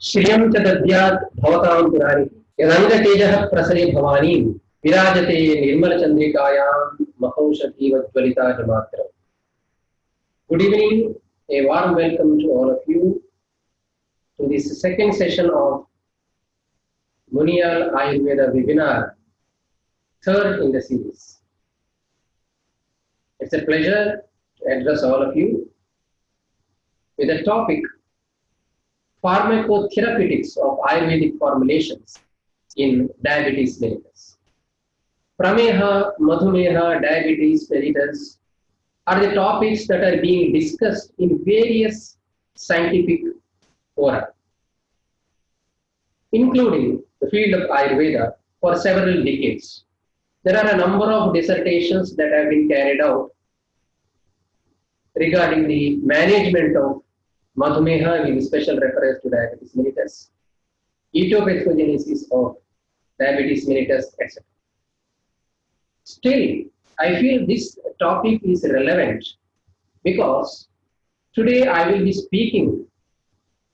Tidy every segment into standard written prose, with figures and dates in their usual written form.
श्रियं च दद्यात् भवतां पुरारि यदङ्गतेजः प्रसरे भवानी विराजते निर्मलचन्द्रिकायां महौषधीवज्ज्वलिता हिमात्रम्. Good evening, a warm welcome to all of you to this second session of Muniyal Ayurveda webinar, third in the series. It's a pleasure to address all of you with the topic pharmacotherapeutics of Ayurvedic formulations in diabetes mellitus. Prameha, Madhumeha, diabetes mellitus are the topics that are being discussed in various scientific fora, including the field of Ayurveda for several decades. There are a number of dissertations that have been carried out regarding the management of Madhumeha with special reference to diabetes mellitus, etiopathogenesis of diabetes mellitus, etc. Still, I feel this topic is relevant because today I will be speaking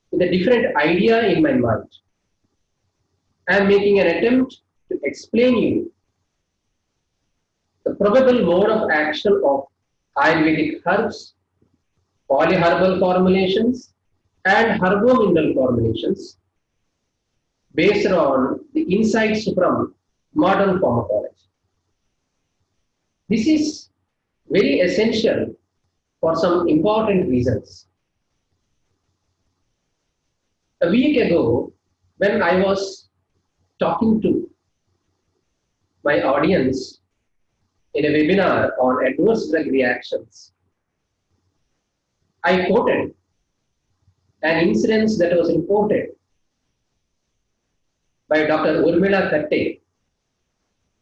with a different idea in my mind. I am making an attempt to explain you the probable mode of action of Ayurvedic herbs, polyherbal formulations, and herbomineral formulations based on the insights from modern pharmacology. This is very essential for some important reasons. A week ago, when I was talking to my audience in a webinar on adverse drug reactions, I quoted an incident that was reported by Dr. Urmila Katte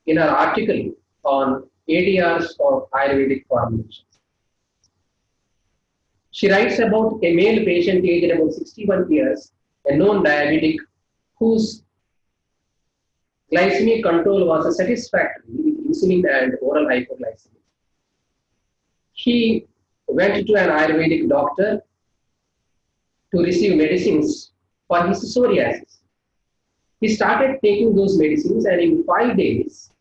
in her article on ADRs of Ayurvedic formulations. She writes about a male patient aged about 61 years, a known diabetic, whose glycemic control was satisfactory with insulin and oral hypoglycemia. He went to an Ayurvedic doctor to receive medicines for his psoriasis. He started taking those medicines, and in 5 days,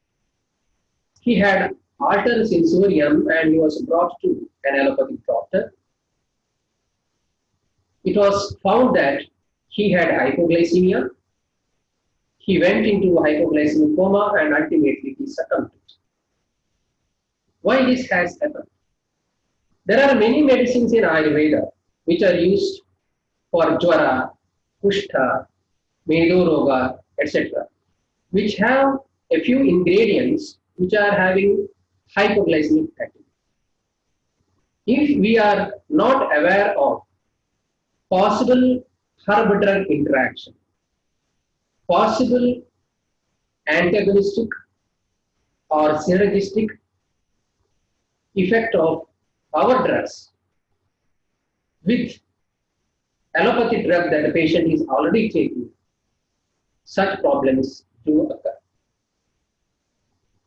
he had altered sensorium and he was brought to an allopathic doctor. It was found that he had hypoglycemia. He went into hypoglycemic coma and ultimately he succumbed. Why this has happened? There are many medicines in Ayurveda which are used for Jwara, Kushta, Medoroga, etc., which have a few ingredients which are having hypoglycemic activity. If we are not aware of possible herb-drug interaction, possible antagonistic or synergistic effect of our drugs with allopathic drug that the patient is already taking, such problems do occur.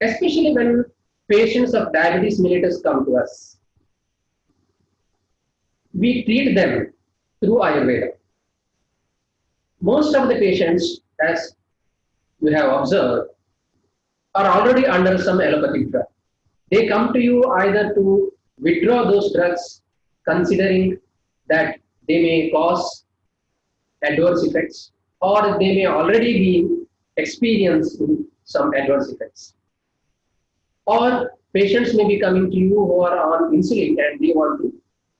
Especially when patients of diabetes mellitus come to us, we treat them through Ayurveda. Most of the patients, as you have observed, are already under some allopathic drug. They come to you either to withdraw those drugs, considering that they may cause adverse effects, or they may already be experiencing some adverse effects. Or patients may be coming to you who are on insulin and they want to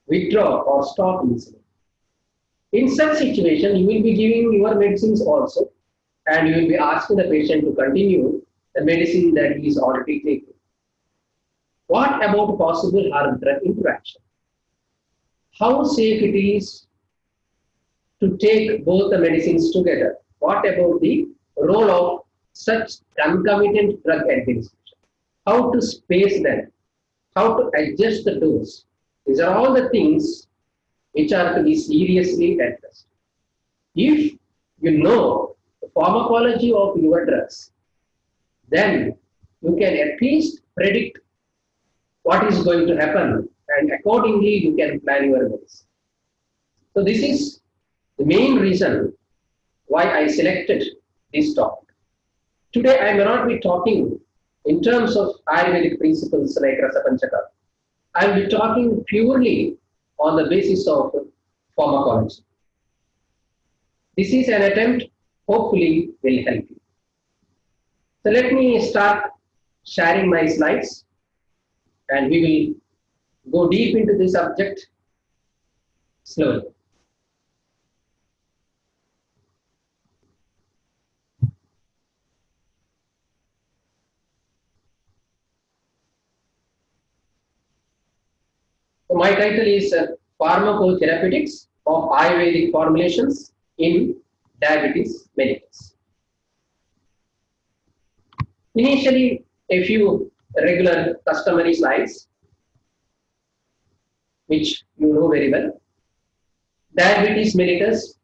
withdraw or stop insulin. In such situation, you will be giving your medicines also, and you will be asking the patient to continue the medicine that he is already taking. What about possible herb-drug interaction? How safe it is to take both the medicines together? What about the role of such concomitant drug administration? How to space them? How to adjust the dose? These are all the things which are to be seriously addressed. If you know the pharmacology of your drugs, then you can at least predict what is going to happen, and accordingly you can plan your medicine. So this is the main reason why I selected this topic. Today, I may not be talking in terms of Ayurvedic principles like Rasa Panchaka. I will be talking purely on the basis of pharmacology. This is an attempt, hopefully, will help you. So let me start sharing my slides and we will go deep into the subject slowly. So my title is Pharmacotherapeutics of Ayurvedic Formulations in Diabetes Mellitus. Initially, a few regular customary slides, which you know very well. Diabetes mellitus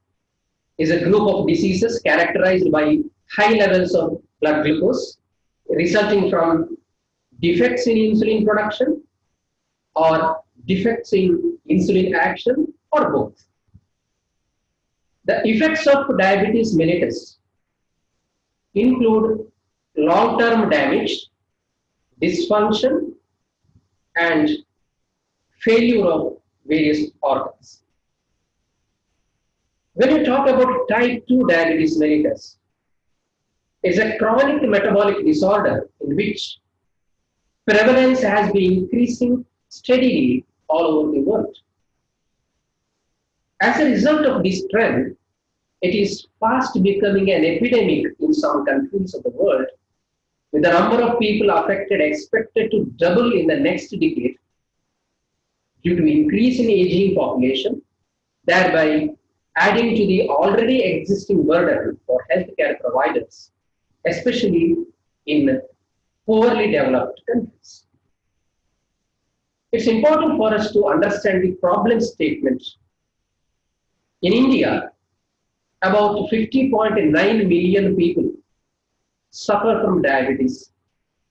is a group of diseases characterized by high levels of blood glucose resulting from defects in insulin production or defects in insulin action or both. The effects of diabetes mellitus include long-term damage, dysfunction, and failure of various organs. When you talk about type 2 diabetes mellitus, it's a chronic metabolic disorder in which prevalence has been increasing steadily all over the world. As a result of this trend, it is fast becoming an epidemic in some countries of the world, with the number of people affected expected to double in the next decade due to increase in aging population, thereby adding to the already existing burden for healthcare providers, especially in poorly developed countries. It's important for us to understand the problem statement. In India, about 50.9 million people suffer from diabetes,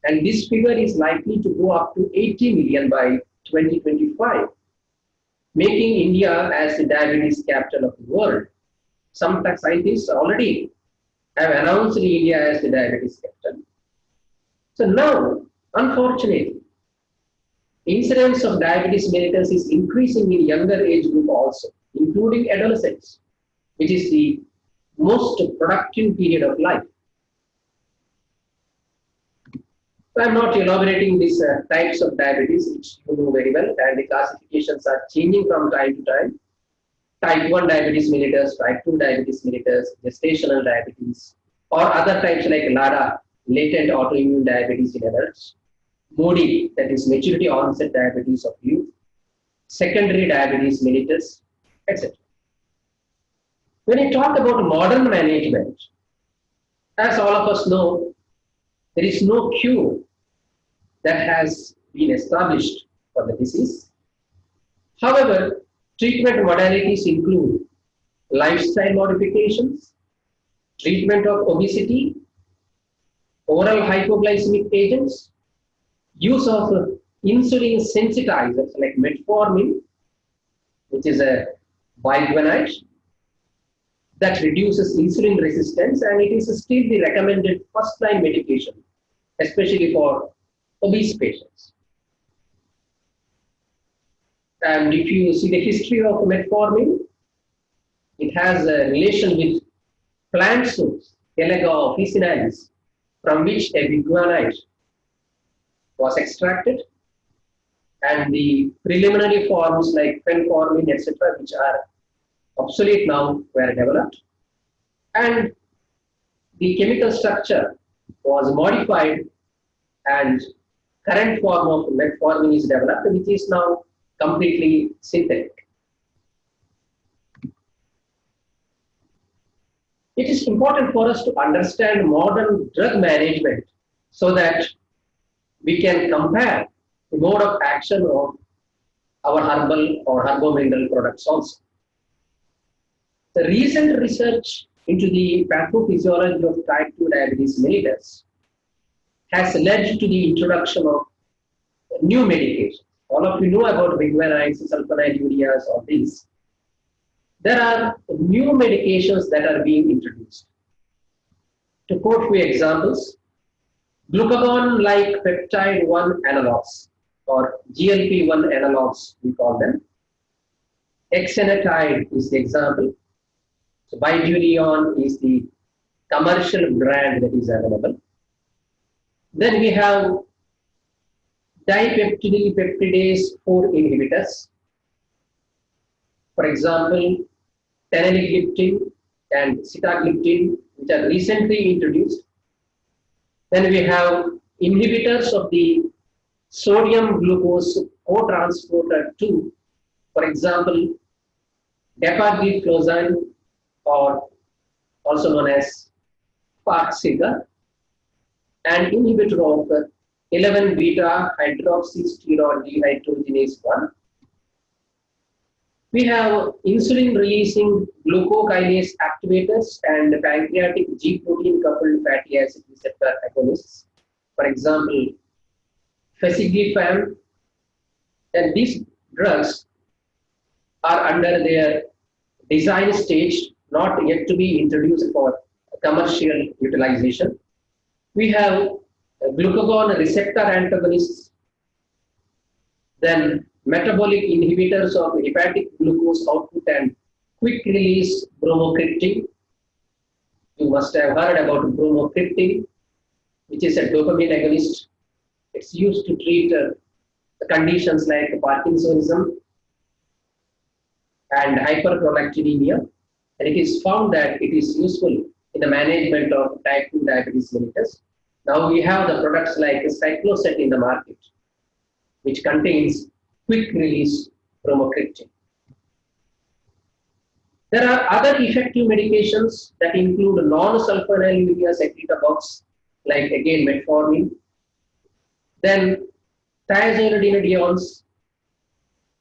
and this figure is likely to go up to 80 million by 2025, making India as the diabetes capital of the world. Some scientists already have announced India as the diabetes capital. So now, unfortunately, incidence of diabetes mellitus is increasing in younger age group also, including adolescents, which is the most productive period of life. So I'm not elaborating these types of diabetes, which you know very well, and the classifications are changing from time to time. Type 1 diabetes mellitus, type 2 diabetes mellitus, gestational diabetes, or other types like LADA, latent autoimmune diabetes in adults, MODY, that is maturity onset diabetes of youth, secondary diabetes mellitus, etc. When you talk about modern management, as all of us know, there is no cure that has been established for the disease. However, treatment modalities include lifestyle modifications, treatment of obesity, oral hypoglycemic agents, use of insulin sensitizers like metformin, which is a biguanide that reduces insulin resistance, and it is still the recommended first-line medication, especially for obese patients. And if you see the history of metformin, it has a relation with plant source, Telega officinalis, from which a biguanide was extracted, and the preliminary forms like fenformin, etc., which are obsolete now, were developed, and the chemical structure was modified, and current form of metformin is developed, which is now completely synthetic. It is important for us to understand modern drug management so that we can compare the mode of action of our herbal or herbomineral products also. The recent research into the pathophysiology of type 2 diabetes mellitus has led to the introduction of new medications. All of you know about biguanides, sulfonylureas, or these. There are new medications that are being introduced. To quote few examples, glucagon-like peptide-1 analogs or GLP-1 analogs, we call them. Exenatide is the example. So Bydureon is the commercial brand that is available. Then we have dipeptidyl peptidase 4 inhibitors. For example, teneligliptin and sitagliptin, which are recently introduced. Then we have inhibitors of the sodium glucose cotransporter 2, for example, dapagliflozin or also known as Farxiga, and inhibitor of 11 beta hydroxysteroid dehydrogenase 1. We have insulin releasing glucokinase activators and pancreatic G protein coupled fatty acid receptor agonists. For example, Fesiglifan, and these drugs are under their design stage, not yet to be introduced for commercial utilization. We have glucagon receptor antagonists, then metabolic inhibitors of hepatic glucose output and quick release bromocriptine. You must have heard about bromocriptine, which is a dopamine agonist. It's used to treat conditions like Parkinsonism and hyperprolactinemia, and it is found that it is useful in the management of type 2 diabetes mellitus. Now we have the products like Cycloset in the market, which contains quick release bromocriptine. There are other effective medications that include non-sulfonylurea secretagogues, like again metformin. Then thiazolidinediones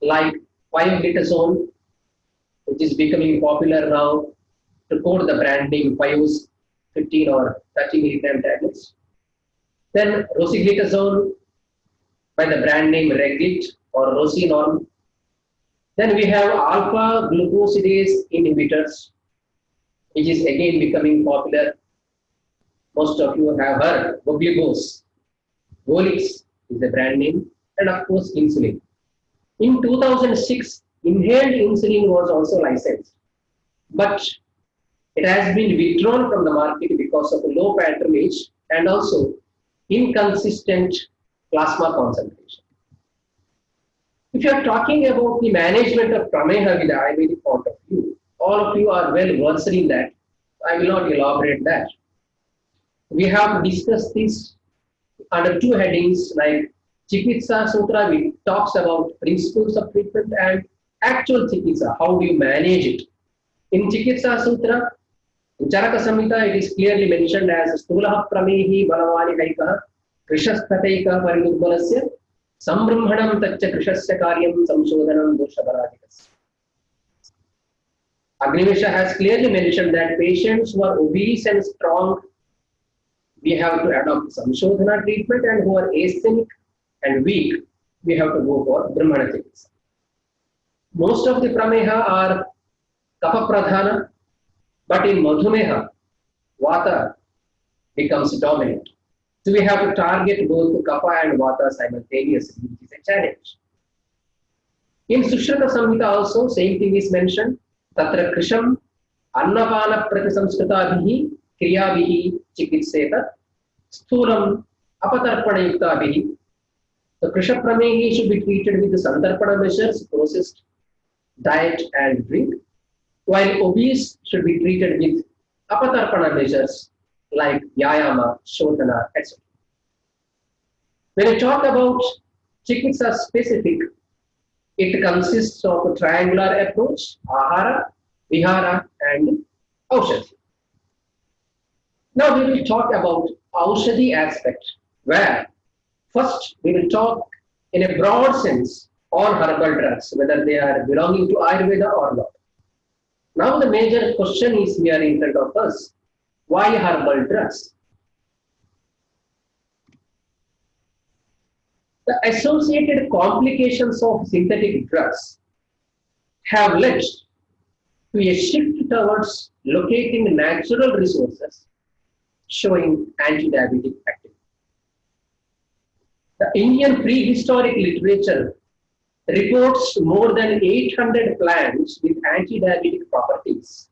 like pioglitazone, which is becoming popular now, to quote the brand name Pios 15 or 30 milligram tablets. Then rosiglitazone by the brand name Reglit or Rosinorm. Then we have alpha glucosidase inhibitors, which is again becoming popular. Most of you have heard Voglibos. Volix is the brand name, and of course insulin. In 2006, inhaled insulin was also licensed, but it has been withdrawn from the market because of low patronage and also inconsistent plasma concentration. If you are talking about the management of Prameha with the Ayurvedic point of view, all of you are well versed in that. I will not elaborate that. We have discussed this under two headings like Chikitsa Sutra, which talks about principles of treatment, and actual Chikitsa, how do you manage it. In Chikitsa Sutra, in Charaka Samhita, it is clearly mentioned as Stulaha Pramehi Balavani Haikaha Krishastataika Parinurbalasya Sambrahmanam Tacha Krishasya Karyam Samshodanam Doshabaradikas. Agnivisha has clearly mentioned that patients who are obese and strong, we have to adopt Samshodhana treatment, and who are asthenic and weak, we have to go for Brahmana Chikitsa. Most of the Prameha are Kapha Pradhana, but in Madhumeha, Vata becomes dominant. So we have to target both Kapha and Vata simultaneously, which is a challenge. In Sushrata Samhita also, same thing is mentioned. Tatra Krisham Annapana Pratisamskritabihi Kriyabihi Chikitseta Sthulam Apatarpana Yuktabihi. The Krisha Pramehi should be treated with the Sandarpana measures, processed diet and drink, while obese should be treated with Apatarpana measures like Yayama, Shodhana, etc. When we talk about Chikitsa specific, it consists of a triangular approach: Ahara, Vihara, and Aushadhi. Now we will talk about Aushadhi aspect, where first we will talk in a broad sense on herbal drugs, whether they are belonging to Ayurveda or not. Now the major question is here in front of us: why herbal drugs? The associated complications of synthetic drugs have led to a shift towards locating natural resources showing anti-diabetic activity. The Indian prehistoric literature reports more than 800 plants with anti-diabetic properties,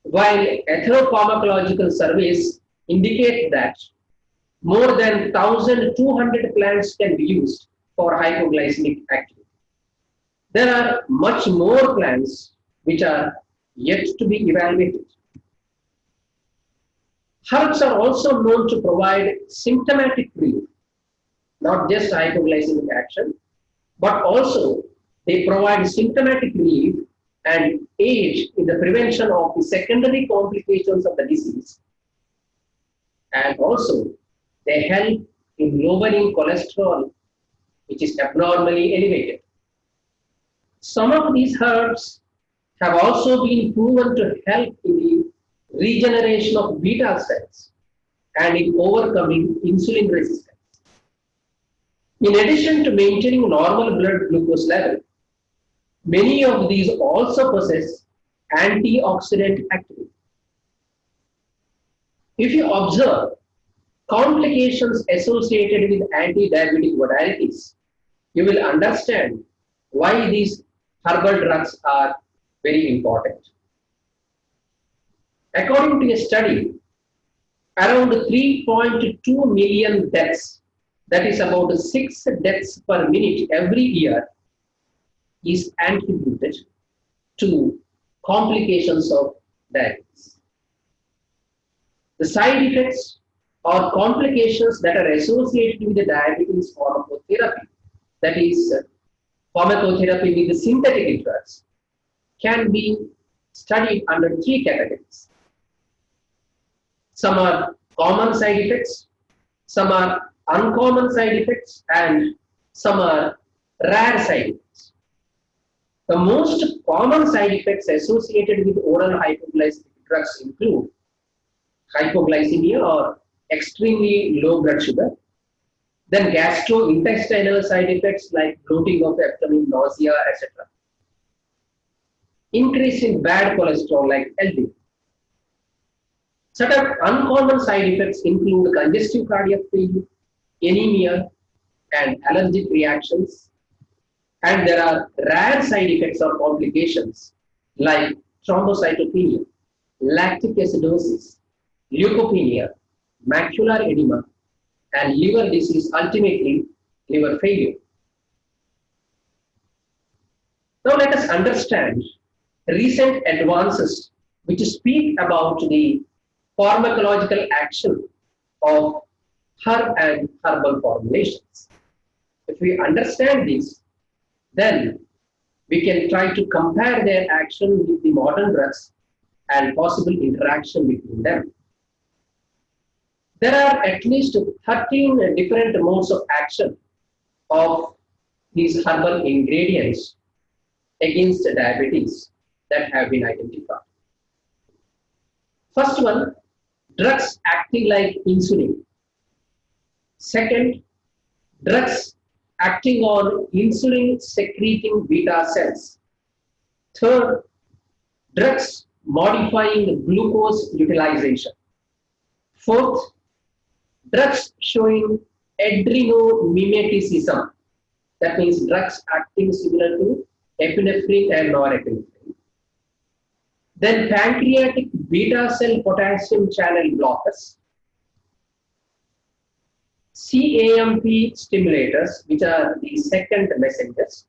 while ethnopharmacological surveys indicate that more than 1,200 plants can be used for hypoglycemic activity. There are much more plants which are yet to be evaluated. Herbs are also known to provide symptomatic relief, not just hypoglycemic action, but also they provide symptomatic relief and aid in the prevention of the secondary complications of the disease. And also, they help in lowering cholesterol, which is abnormally elevated. Some of these herbs have also been proven to help in the regeneration of beta cells and in overcoming insulin resistance. In addition to maintaining normal blood glucose level, many of these also possess antioxidant activity. If you observe complications associated with anti-diabetic modalities, you will understand why these herbal drugs are very important. According to a study, around 3.2 million deaths, that is about 6 deaths per minute every year, is attributed to complications of diabetes. The side effects or complications that are associated with the diabetes pharmacotherapy, that is pharmacotherapy with the synthetic drugs, can be studied under 3 categories. Some are common side effects, some are uncommon side effects, and some are rare side effects. The most common side effects associated with oral hypoglycemic drugs include hypoglycemia or extremely low blood sugar, then gastrointestinal side effects like bloating of the abdomen, nausea, etc. Increase in bad cholesterol like LDL. Certain uncommon side effects include congestive cardiac failure, anemia, and allergic reactions. And there are rare side effects or complications like thrombocytopenia, lactic acidosis, leukopenia, macular edema, and liver disease, ultimately liver failure. Now let us understand recent advances which speak about the pharmacological action of herb and herbal formulations. If we understand this, then we can try to compare their action with the modern drugs and possible interaction between them. There are at least 13 different modes of action of these herbal ingredients against diabetes that have been identified. First one, drugs acting like insulin. Second, drugs acting on insulin secreting beta cells. Third, drugs modifying glucose utilization. Fourth, drugs showing adrenomimeticism. That means drugs acting similar to epinephrine and norepinephrine. Then pancreatic beta cell potassium channel blockers. CAMP stimulators, which are the second messengers.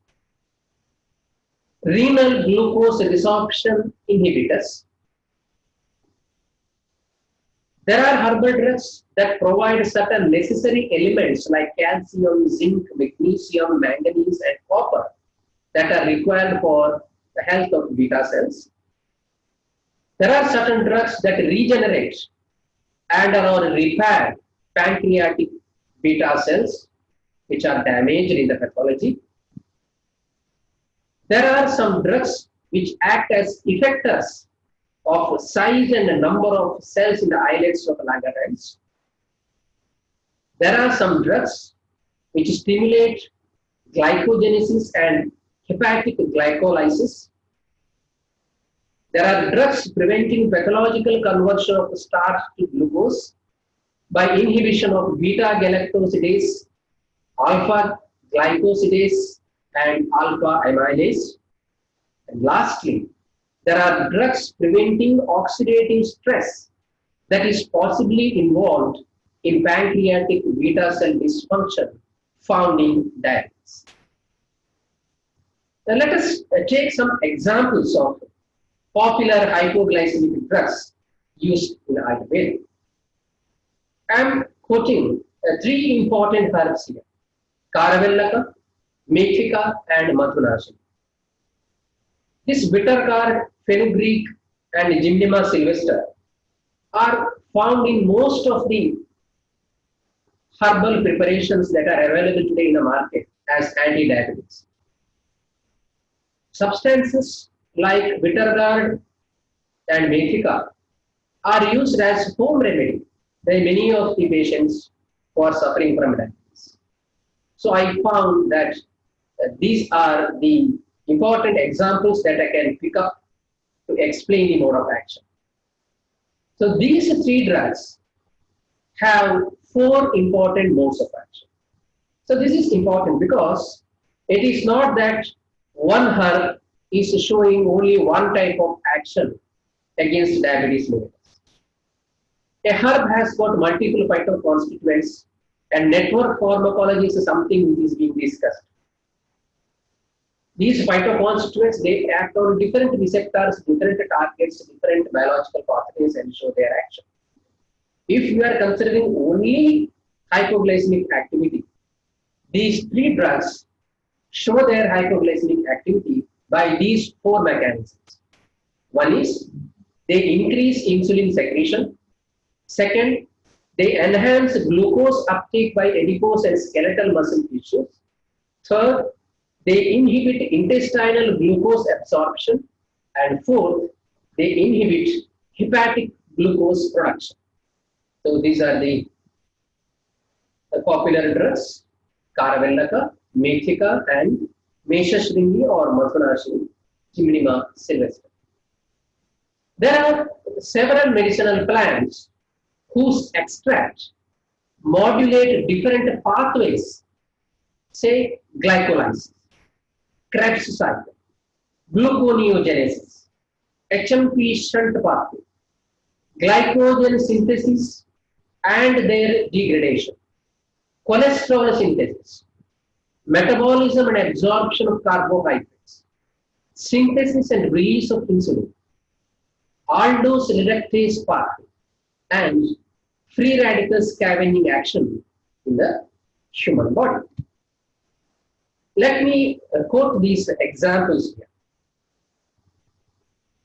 Renal glucose resorption inhibitors. There are herbal drugs that provide certain necessary elements like calcium, zinc, magnesium, manganese, and copper that are required for the health of beta cells. There are certain drugs that regenerate and or repair pancreatic beta cells which are damaged in the pathology. There are some drugs which act as effectors of size and number of cells in the islets of Langerhans. There are some drugs which stimulate glycogenesis and hepatic glycolysis. There are drugs preventing pathological conversion of starch to glucose by inhibition of beta galactosidase, alpha glycosidase, and alpha amylase. And lastly, there are drugs preventing oxidative stress that is possibly involved in pancreatic beta cell dysfunction found in diabetes. Now let us take some examples of popular hypoglycemic drugs used in Ayurveda. I am quoting three important herbs here: Karavellaka, Methika, and Madhunashini. This bitter gourd, fenugreek, and Gymnema sylvester are found in most of the herbal preparations that are available today in the market as anti-diabetics. Substances like bitter gourd and Methika are used as home remedy by many of the patients who are suffering from diabetes. So I found that these are the important examples that I can pick up to explain the mode of action. So these three drugs have four important modes of action. So this is important because it is not that one herb is showing only one type of action against diabetes mellitus. A herb has got multiple phytoconstituents, and network pharmacology is something which is being discussed. These phytoconstituents, they act on different receptors, different targets, different biological pathways, and show their action. If you are considering only hypoglycemic activity, these three drugs show their hypoglycemic activity by these four mechanisms. One is they increase insulin secretion. Second, they enhance glucose uptake by adipose and skeletal muscle tissues. Third, they inhibit intestinal glucose absorption. And fourth, they inhibit hepatic glucose production. So these are the popular drugs: Karavellaka, Methika, and Meshashringi or Madhunashini, Gymnema sylvester. There are several medicinal plants whose extract modulate different pathways, say glycolysis, Krebs cycle, gluconeogenesis, HMP shunt pathway, glycogen synthesis and their degradation, cholesterol synthesis, metabolism and absorption of carbohydrates, synthesis and release of insulin, aldose reductase pathway, and free radical scavenging action in the human body. Let me quote these examples here.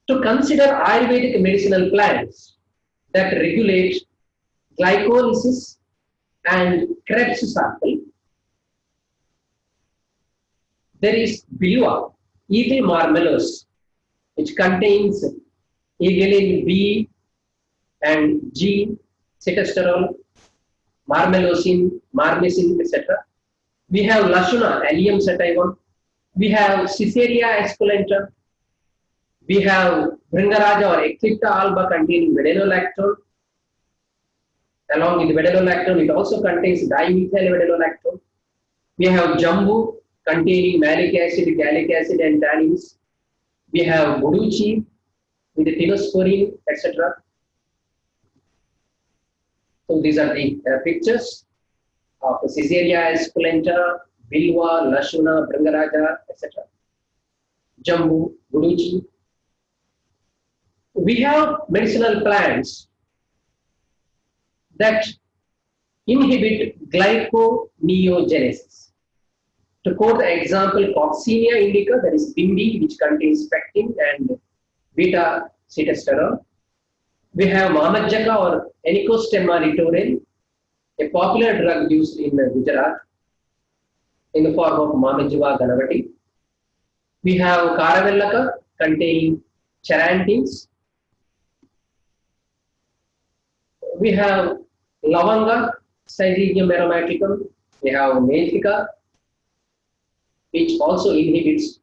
To consider Ayurvedic medicinal plants that regulate glycolysis and Krebs cycle, there is Bilwa, Eagle marmelos, which contains Eaglin B and G, citosterol, marmelosin, marmesin, etc. We have Lashuna, Allium sativum. We have Ciceria esculenta. We have Bringaraja or Eclipta alba containing vedolactone. Along with vedolactone, it also contains dimethyl vedolactone. We have Jambu containing malic acid, gallic acid, and tannins. We have Guduchi with the tinosporine, etc. So these are the pictures of Ciceria esculenta, Bilwa, Lashuna, Bringaraja, etc. Jambu, Guduchi. We have medicinal plants that inhibit glyconeogenesis. To quote the example, Coccinia indica, that is Bimbi, which contains pectin and beta-sitosterol. We have Mamajjaka or Henicostemma littoral, a popular drug used in Gujarat in the form of Mamajjiva Ganavati. We have Karavellaka containing charanthins. We have Lavanga, Syzygium aromaticum. We have Methika, which also inhibits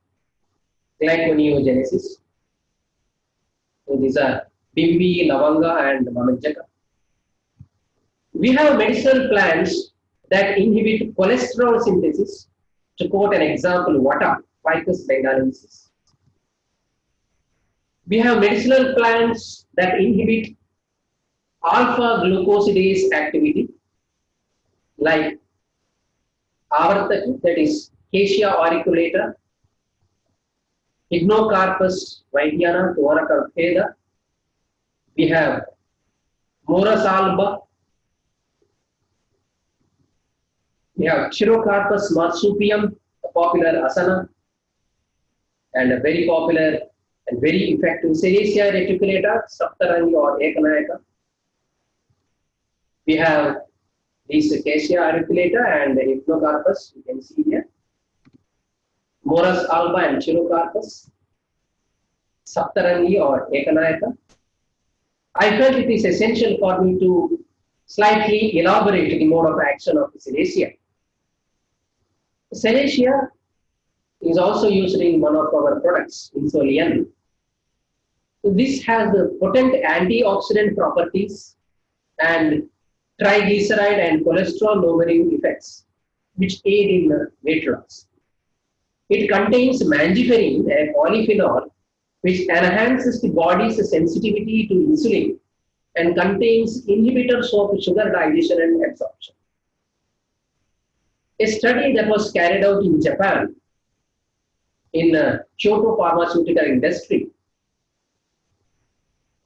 glyconeogenesis. So these are Bimbi, Lavanga, and Mamajaka. We have medicinal plants that inhibit cholesterol synthesis. To quote an example, Vata, Ficus bengalensis. We have medicinal plants that inhibit alpha glucosidase activity, like Avartaki, that is Acacia auriculata, Hypnocarpus vaitiana, Thoraca feda. We have Morus alba. We have Chirocarpus marsupium, a popular asana, and a very popular and very effective Serratia reticulata, Saptarangi or Ekanayaka. We have these Acacia auriculata and the Hypnocarpus, you can see here. Morus alba and Chirocarpus, Saptarangi or Ekanayaka. I felt it is essential for me to slightly elaborate the mode of action of the Serratia. Serratia is also used in one of our products, Insulian. So this has the potent antioxidant properties and triglyceride and cholesterol lowering effects, which aid in weight loss. It contains mangiferine, a polyphenol, which enhances the body's sensitivity to insulin and contains inhibitors of sugar digestion and absorption. A study that was carried out in Japan in Kyoto pharmaceutical industry,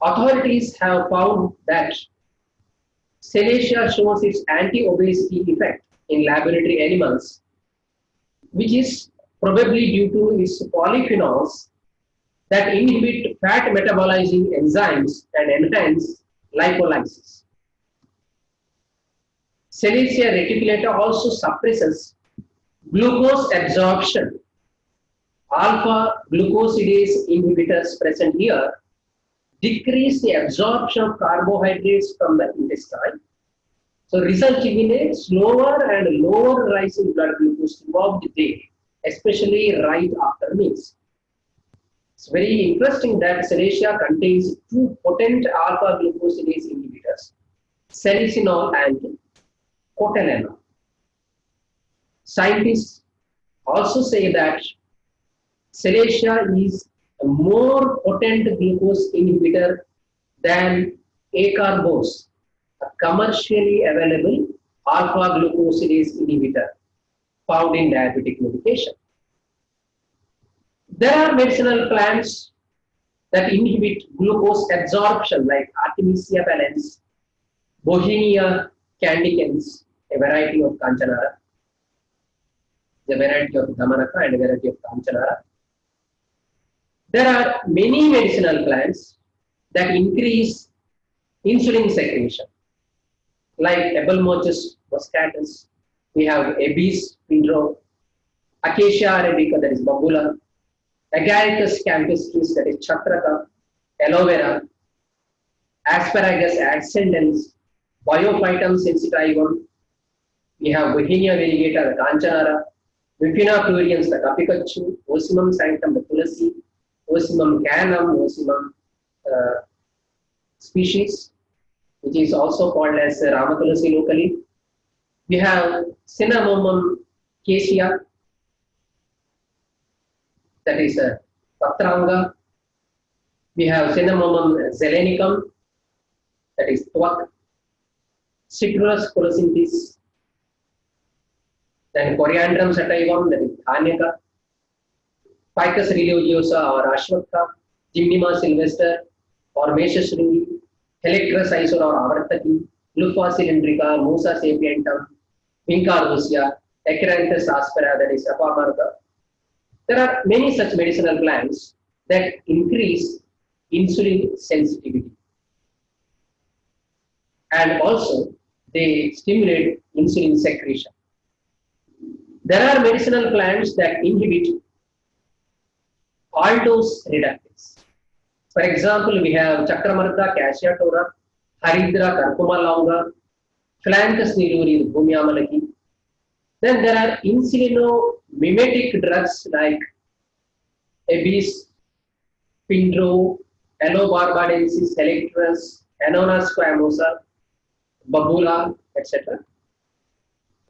authorities have found that Serratia shows its anti-obesity effect in laboratory animals, which is probably due to its polyphenols that inhibit fat metabolizing enzymes and enhance lipolysis. Serratia reticulata also suppresses glucose absorption. Alpha glucosidase inhibitors present here decrease the absorption of carbohydrates from the intestine, so resulting in a slower and lower rise in blood glucose throughout the day, especially right after meals. It's very interesting that Serratia contains two potent alpha glucosidase inhibitors, salicylanol and cotalenol. Scientists also say that Serratia is a more potent glucose inhibitor than acarbose, a commercially available alpha glucosidase inhibitor found in diabetic medication. There are medicinal plants that inhibit glucose absorption like Artemisia valens, Bauhinia candicans, a variety of Kanchanara, a variety of Dhamanaka and a variety of Kanchanara. There are many medicinal plants that increase insulin secretion, like Ebelmochus moscatus. We have Abies pindro, Acacia arabica, that is Babula, Agaricus campestris, that is Chakraka, aloe vera, Asparagus ascendens, Biophytum sensitivum. We have Bauhinia variegata, the Kanchanara, Vipina plurians, the Kapikachu, Ocimum sanctum, the Tulasi, Ocimum canum, Ocimum species, which is also called as Ramatulasi locally. We have Cinnamomum cassia, that is Patranga. We have Cinnamomum zelenicum, that is Twak, Citrus colocynthis, then Coriandrum sativum, that is Dhanyaka, Ficus religiosa or Ashwatha, Gymnema sylvester or Meshashringi, Helictrus isor or Avartaki, Lupha cylindrica, Musa sapientum, Vinca rosia, Acheranthus aspera, that is Apamartha. There are many such medicinal plants that increase insulin sensitivity. And also, they stimulate insulin secretion. There are medicinal plants that inhibit aldose reductase. For example, we have Chakramartha, Cassia tora, Haridra, Karpuma longa, Phyllanthus niluri, Bhumyamalaki. Then there are insulinomimetic drugs like Abies, Pindro, Allobarbadensis, Electrus, Annona squamosa, Babula, etc.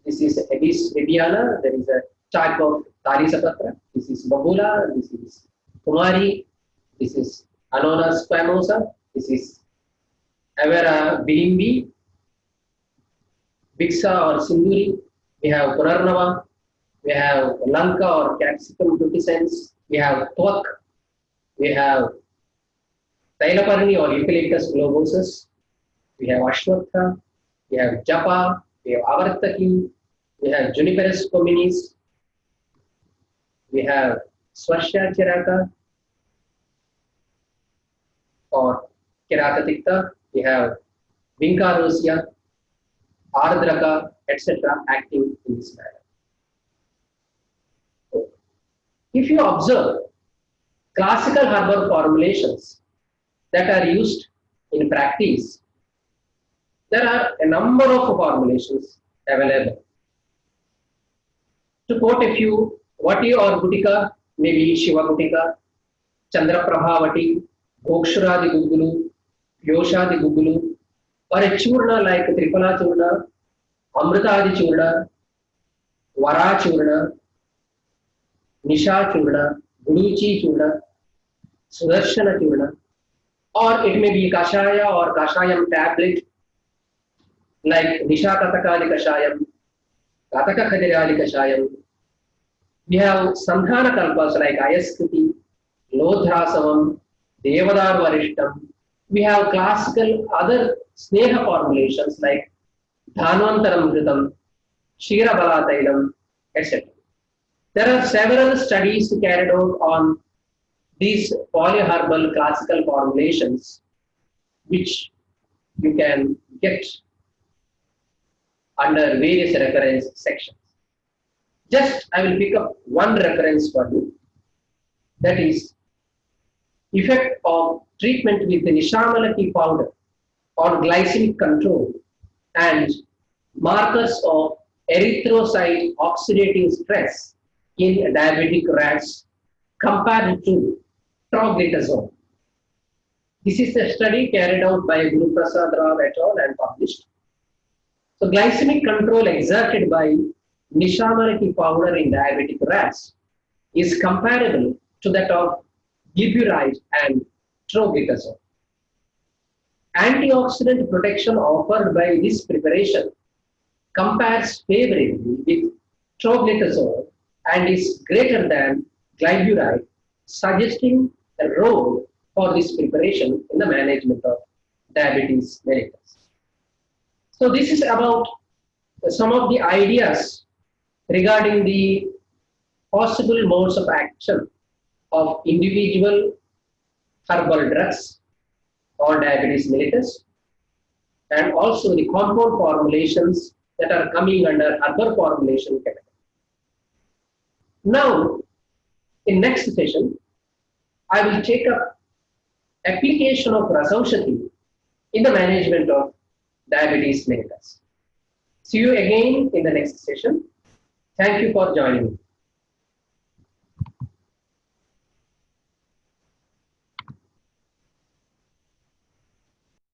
This is Abies bibiana. There is a type of Tharisapatra. This is Babula. This is Kumari. This is Annona squamosa. This is Avera bilimbi, Bixa or Sinduri. We have Purarnava. We have Lanka or Capsicum putrescens. We have Twak. We have Thylaparni or Eucalyptus globosus. We have Ashwatha. We have Japa. We have Avartaki. We have Juniperus communis. We have Swarsha Chiraka or Kiratatikta. We have Vincarosia, Ardraka, etc. acting in this manner. If you observe classical herbal formulations that are used in practice, there are a number of formulations available. To quote a few, Vati or Gutika, maybe Shiva Gutika, Chandraprabhavati, Bhokshuradi Gugulu, Yoshadi Gugulu, or a churna like Tripala Churna, Amritadi Churna, Vara Churna, Nisha Churna, Guduchi Churna, Sudarshana Churna, or it may be Kashaya or Kashayam tablet like Nisha Katakali Kashayam, Kataka Khadirali Kashayam. We have Sandhana Kalpas like Ayaskiti, Lodhrasavam, Devadar Varishtam. We have classical other Sneha formulations like Dhanvantaram Vritam, Shira Balatailam, etc. There are several studies carried out on these polyherbal classical formulations, which you can get under various reference sections. Just I will pick up one reference for you. That is effect of treatment with the Nishamalaki powder on glycemic control and markers of erythrocyte oxidative stress in diabetic rats compared to troglycazone. This is a study carried out by Guru Prasad Rao et al. And published. So glycemic control exerted by Nishamalaki powder in diabetic rats is comparable to that of glyburide and troglycazone. Antioxidant protection offered by this preparation compares favorably with troglycazone and is greater than glyburide, suggesting a role for this preparation in the management of diabetes mellitus. So this is about some of the ideas regarding the possible modes of action of individual herbal drugs or diabetes mellitus, and also the compound formulations that are coming under herbal formulation category. Now, in next session, I will take up application of Rasaushati in the management of diabetes mellitus. See you again in the next session. Thank you for joining me.